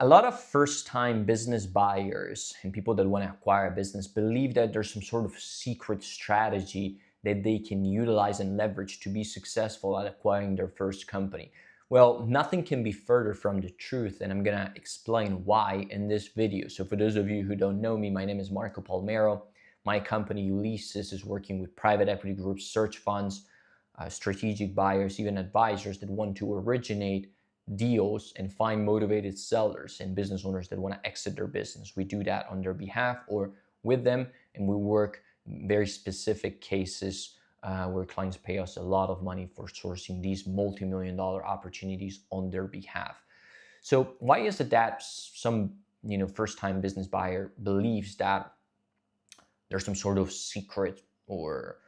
A lot of first-time business buyers and people that want to acquire a business believe that there's some sort of secret strategy that they can utilize and leverage to be successful at acquiring their first company. Well, nothing can be further from the truth, and I'm gonna explain why in this video. So for those of you who don't know me, my name is Marco Palmero. My company Ulysses is working with private equity groups, search funds, strategic buyers, even advisors that want to originate deals and find motivated sellers and business owners that want to exit their business. We do that on their behalf or with them, and we work very specific cases where clients pay us a lot of money for sourcing these multi-million-dollar opportunities on their behalf. So why is it that some first-time business buyer believes that there's some sort of secret or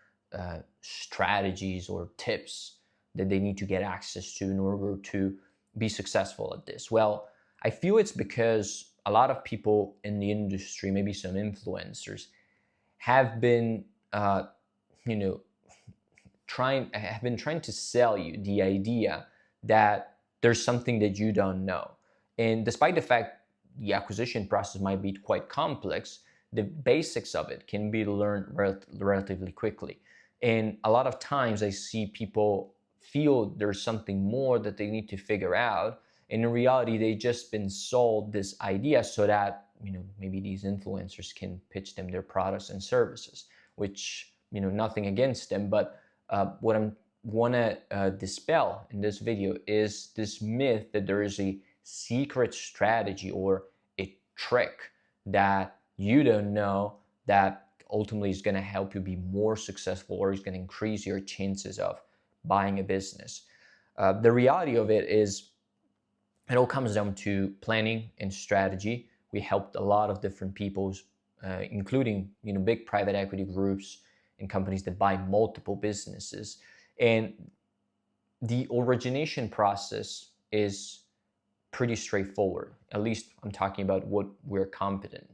strategies or tips that they need to get access to in order to be successful at this? Well, I feel it's because a lot of people in the industry, maybe some influencers, have been, trying to sell you the idea that there's something that you don't know. And despite the fact the acquisition process might be quite complex, the basics of it can be learned relatively quickly. And a lot of times I see people feel there's something more that they need to figure out. And in reality, they just been sold this idea so that, maybe these influencers can pitch them their products and services, which, nothing against them. But what I want to dispel in this video is this myth that there is a secret strategy or a trick that you don't know that ultimately is going to help you be more successful or is going to increase your chances of buying a business. The reality of it is it all comes down to planning and strategy. We helped a lot of different people, including big private equity groups and companies that buy multiple businesses. And the origination process is pretty straightforward. At least I'm talking about what we're competent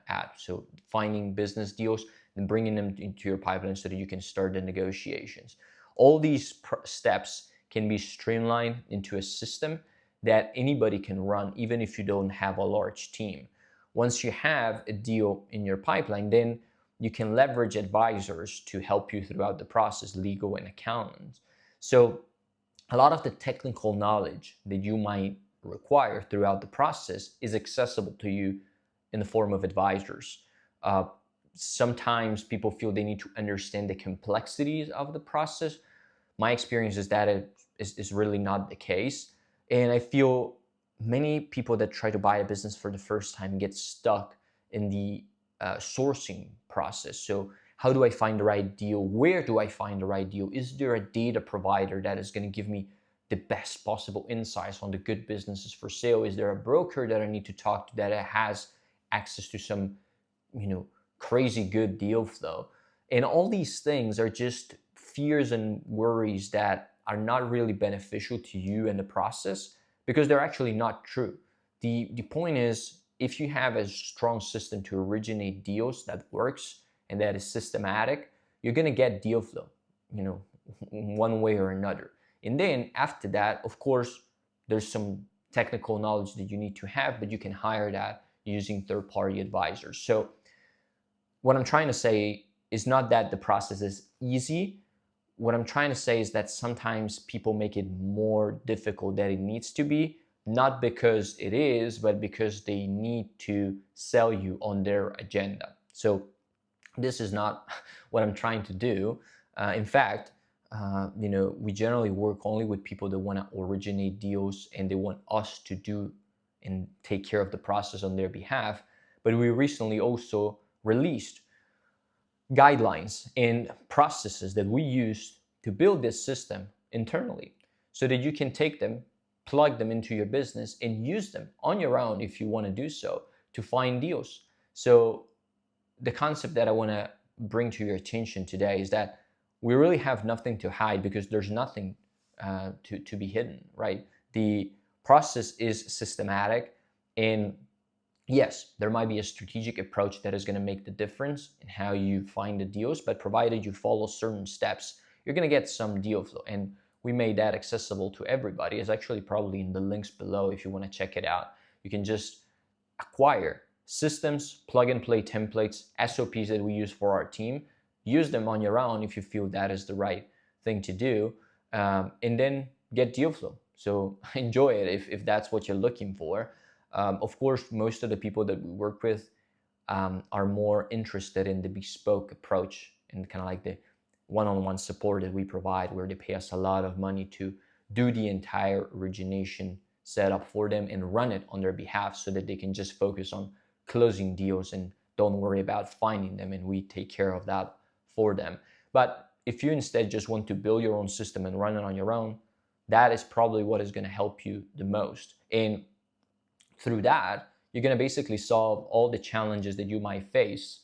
at. So finding business deals and bringing them into your pipeline so that you can start the negotiations. All these steps can be streamlined into a system that anybody can run, even if you don't have a large team. Once you have a deal in your pipeline, then you can leverage advisors to help you throughout the process, legal and accountants. So a lot of the technical knowledge that you might require throughout the process is accessible to you in the form of advisors. Sometimes people feel they need to understand the complexities of the process. My experience is that it is really not the case. And I feel many people that try to buy a business for the first time get stuck in the sourcing process. So how do I find the right deal? Where do I find the right deal? Is there a data provider that is going to give me the best possible insights on the good businesses for sale? Is there a broker that I need to talk to that has access to some, crazy good deal flow? And all these things are just fears and worries that are not really beneficial to you in the process because they're actually not true. The point is, if you have a strong system to originate deals that works and that is systematic, you're going to get deal flow, one way or another. And then after that, of course, there's some technical knowledge that you need to have, but you can hire that using third-party advisors. So what I'm trying to say is not that the process is easy. What I'm trying to say is that sometimes people make it more difficult than it needs to be, not because it is, but because they need to sell you on their agenda. So this is not what I'm trying to do. In fact, we generally work only with people that want to originate deals and they want us to do and take care of the process on their behalf. But we recently also released guidelines and processes that we use to build this system internally so that you can take them, plug them into your business, and use them on your own if you want to do so to find deals. So the concept that I want to bring to your attention today is that we really have nothing to hide because there's nothing to be hidden, right? The process is systematic, and yes, there might be a strategic approach that is going to make the difference in how you find the deals, but provided you follow certain steps, you're going to get some deal flow. And we made that accessible to everybody. It's actually probably in the links below if you want to check it out. You can just acquire systems, plug and play templates, SOPs that we use for our team, use them on your own if you feel that is the right thing to do, and then get DealFlow. So enjoy it if that's what you're looking for. Of course, most of the people that we work with are more interested in the bespoke approach and kind of like the one-on-one support that we provide, where they pay us a lot of money to do the entire origination setup for them and run it on their behalf, so that they can just focus on closing deals and don't worry about finding them, and we take care of that for them. But if you instead just want to build your own system and run it on your own, that is probably what is going to help you the most. And through that, you're going to basically solve all the challenges that you might face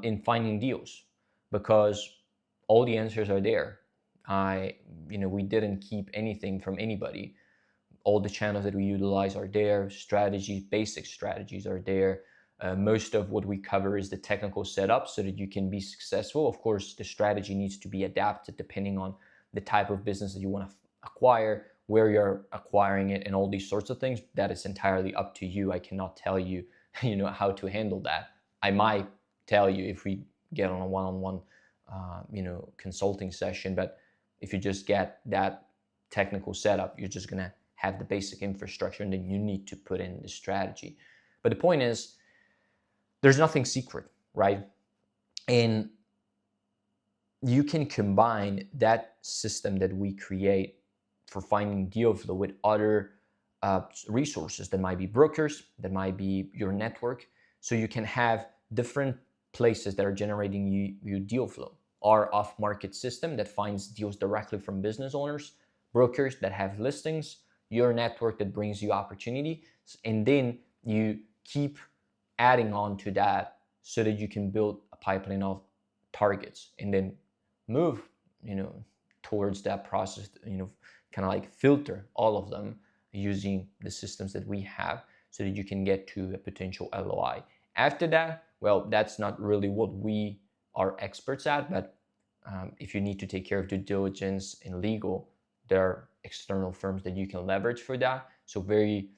in finding deals, because all the answers are there. We didn't keep anything from anybody. All the channels that we utilize are there. Strategies, basic strategies are there. Most of what we cover is the technical setup so that you can be successful. Of course, the strategy needs to be adapted depending on the type of business that you want to acquire, where you're acquiring it, and all these sorts of things. That is entirely up to you. I cannot tell you, how to handle that. I might tell you if we get on a one-on-one, consulting session, but if you just get that technical setup, you're just gonna have the basic infrastructure, and then you need to put in the strategy. But the point is, there's nothing secret, right? And you can combine that system that we create for finding DealFlow with other resources that might be brokers, that might be your network. So you can have different places that are generating you DealFlow. Our off-market system that finds deals directly from business owners, brokers that have listings, your network that brings you opportunity, and then you keep adding on to that so that you can build a pipeline of targets and then move, towards that process, kind of like filter all of them using the systems that we have so that you can get to a potential LOI. After that, well, that's not really what we are experts at, but if you need to take care of due diligence and legal, there are external firms that you can leverage for that. So very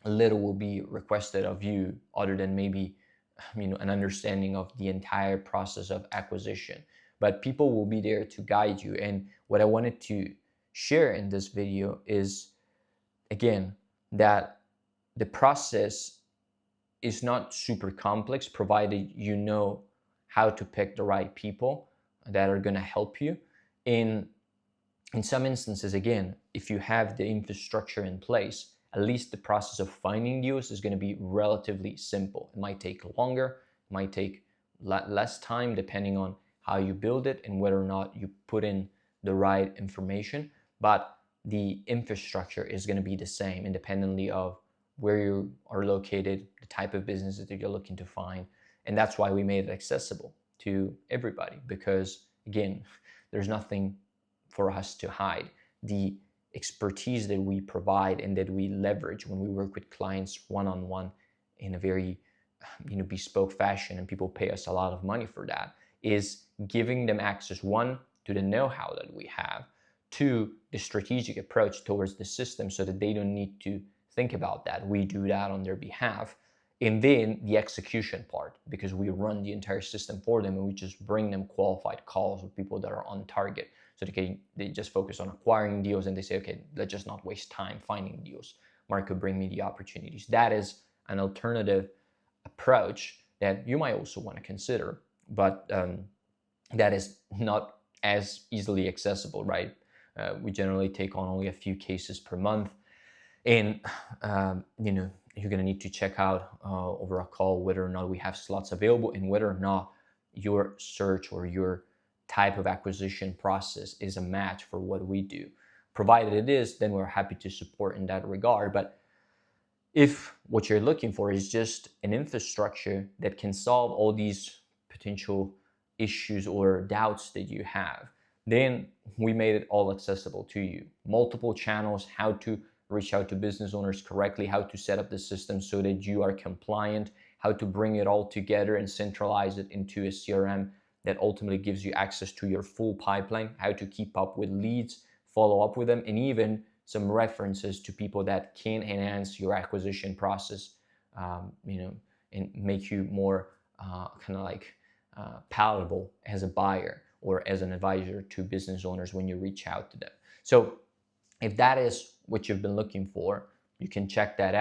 little will be requested of you other than maybe an understanding of the entire process of acquisition. But people will be there to guide you. And what I wanted to share in this video is, again, that the process is not super complex, provided you know how to pick the right people that are going to help you. In some instances, again, if you have the infrastructure in place, at least the process of finding deals is going to be relatively simple. It might take longer, it might take less time depending on how you build it and whether or not you put in the right information. But the infrastructure is going to be the same independently of where you are located, the type of businesses that you're looking to find. And that's why we made it accessible to everybody, because again, there's nothing for us to hide. The expertise that we provide and that we leverage when we work with clients one-on-one in a very bespoke fashion, and people pay us a lot of money for that, is giving them access, one, to the know-how that we have, two, the strategic approach towards the system so that they don't need to think about that. We do that on their behalf. And then the execution part, because we run the entire system for them and we just bring them qualified calls with people that are on target. So they just focus on acquiring deals and they say, okay, let's just not waste time finding deals. Marco, bring me the opportunities. That is an alternative approach that you might also want to consider, but that is not as easily accessible, right? We generally take on only a few cases per month. And, you're going to need to check out over a call whether or not we have slots available and whether or not your search or your type of acquisition process is a match for what we do. Provided it is, then we're happy to support in that regard. But if what you're looking for is just an infrastructure that can solve all these potential issues or doubts that you have, then we made it all accessible to you. Multiple channels, how to reach out to business owners correctly, how to set up the system so that you are compliant, how to bring it all together and centralize it into a CRM that ultimately gives you access to your full pipeline, how to keep up with leads, follow up with them, and even some references to people that can enhance your acquisition process, and make you more kind of like palatable as a buyer or as an advisor to business owners when you reach out to them. So if that is what you've been looking for, you can check that out.